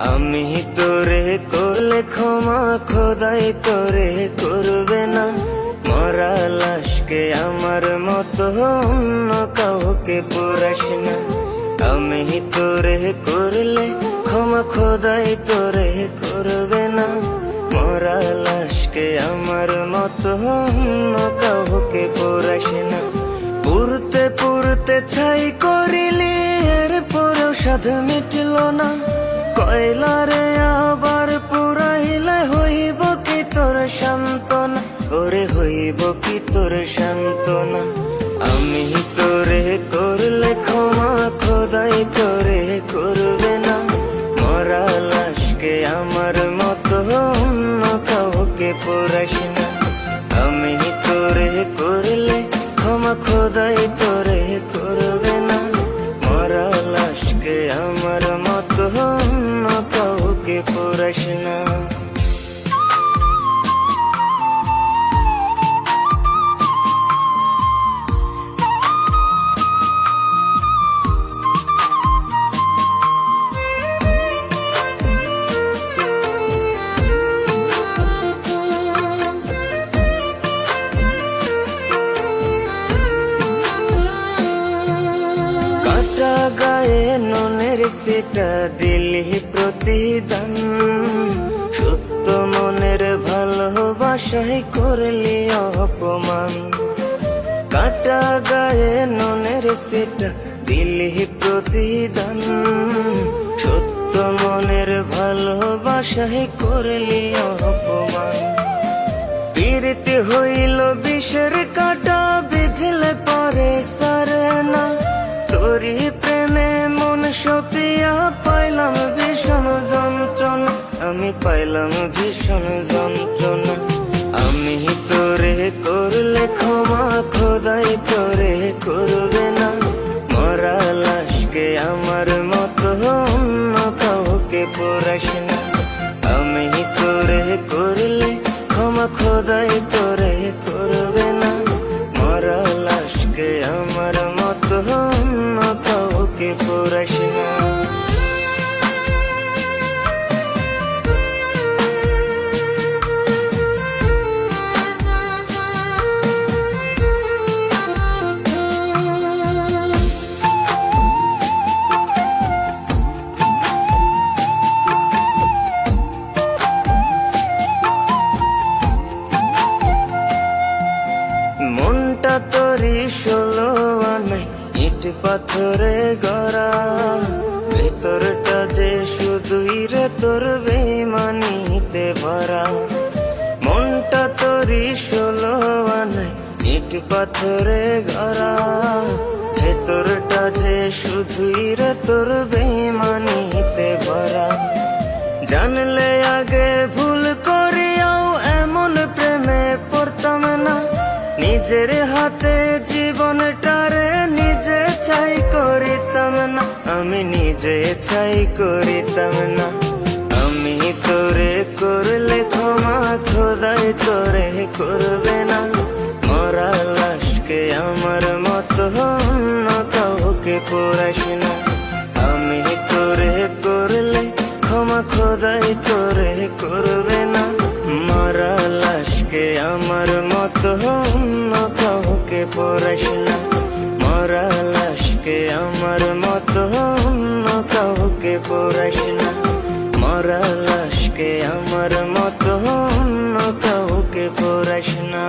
আমি তোরে করলে ক্ষমা খোদাই তোরে করবে না। মরা লাশকে আমার মতো অন্য কাউকে পুরাস না। আমি তোরে করলে ক্ষমা খোদাই তোরে করবে না। মরা লাশকে আমার মতো অন্য কাউকে পুরাস না। পুরতে পুরতে ছাই করিলি এরপরেও সাধ মিটল না। কয়লারে আবার পুরাইলে হইব কি তোর সান্ত্বনা, ওরে হইব কি তোর সান্ত্বনা। আমি তোরে করলে ক্ষমা খোদাই তোরে করবে না। মরা লাশকে আমার মতো অন্য কাউকে পুরাস না। আমি তোরে করলে ক্ষমা খোদাই তোরে করবে না। মরা লাশকে আমার মতো অন্য কাউকে পুরাস না। গায়ে নুনের সেটা দিলি প্রতিদান, সত্য মনের ভালোবাসায় করলি অপমান। কাটা গায়ে নুনের সেটা দিলি প্রতিদান, সত্য মনের ভালোবাসায় করলি অপমান। পীড়িত হইল বিষের কাটা বিধিলে পরে সারে না। তোরি প্রেমে মন সপিয়া পাইলাম ভীষণ যন্ত্রণা, আমি পাইলাম ভীষণ যন্ত্রণা। আমি তোরে করলে ক্ষমা খোদাই তোরে করবে না। মরা লাশকে আমার মতো অন্য কাউকে পুরাস না। আমি তোরে করলে ক্ষমা খোদাই তোরে করবে না। মরা লাশকে আমার মতো অন্য কাউকে পুরাস না। মনটা তোরি 16 আনাই ইট পাথরে গড়া, ভেতরটা যে শুধুই রে তোর বেইমানিতে ভরা। মনটা তোরি 16 আনাই ইট পাথরে গড়া, ভেতরটা যে শুধুই রে তোর বেইমানিতে ভরা। জানলে আগে ভুল করিয়াও এমন প্রেমে পড়তাম না। নিজের হাতে জীবনটারে নিজে ছাই করিতাম না, আমি নিজে ছাই করিতাম না। আমি তোরে করলে ক্ষমা খোদাই তোরে করবে না। মরা লাশকে আমার মতো অন্য কাউকে পুরাস না। আমি তোরে করলে ক্ষমা খোদাই তোরে করবে না। মরা লাশকে আমার মতো অন্য কাউকে পুরাস না। মরা লাশকে আমার মতো অন্য কাউকে পুরাস না। মরা লাশকে আমার মতো অন্য কাউকে পুরাস না।